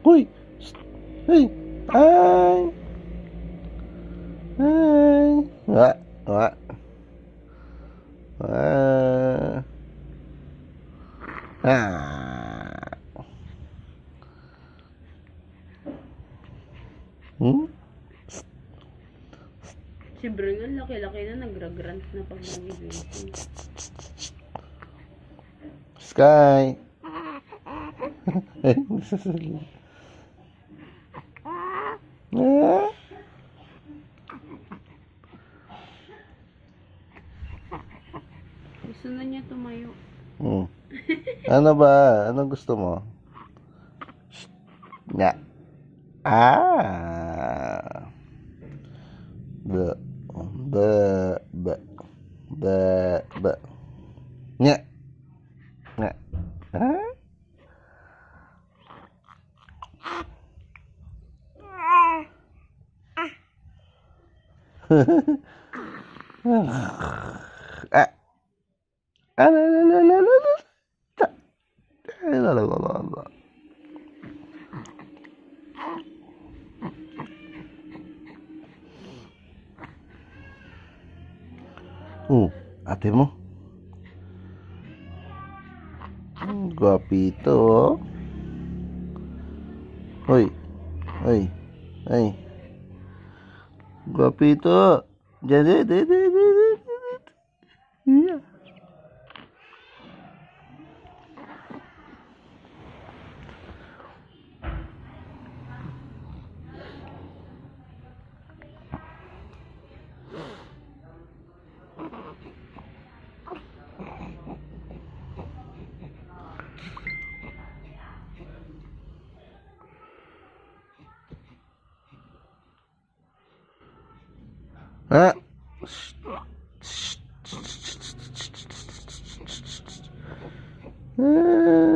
Uy! Hey! Ay! Ay! Wala! Wala! Hmm? Si Bring, ang laki-laki na nagra-grunt na pag nagigising. Sky! Gusto na niya tumayo. Ano ba? Anong gusto mo? Nya. Ba. Ba. Ba. Ba. Ba. Nya. Nya. Ate mo. Guwapito, oh. Hoy. Hoy. Ay. Guwapito. Diyan, yeah. Ha? Ah.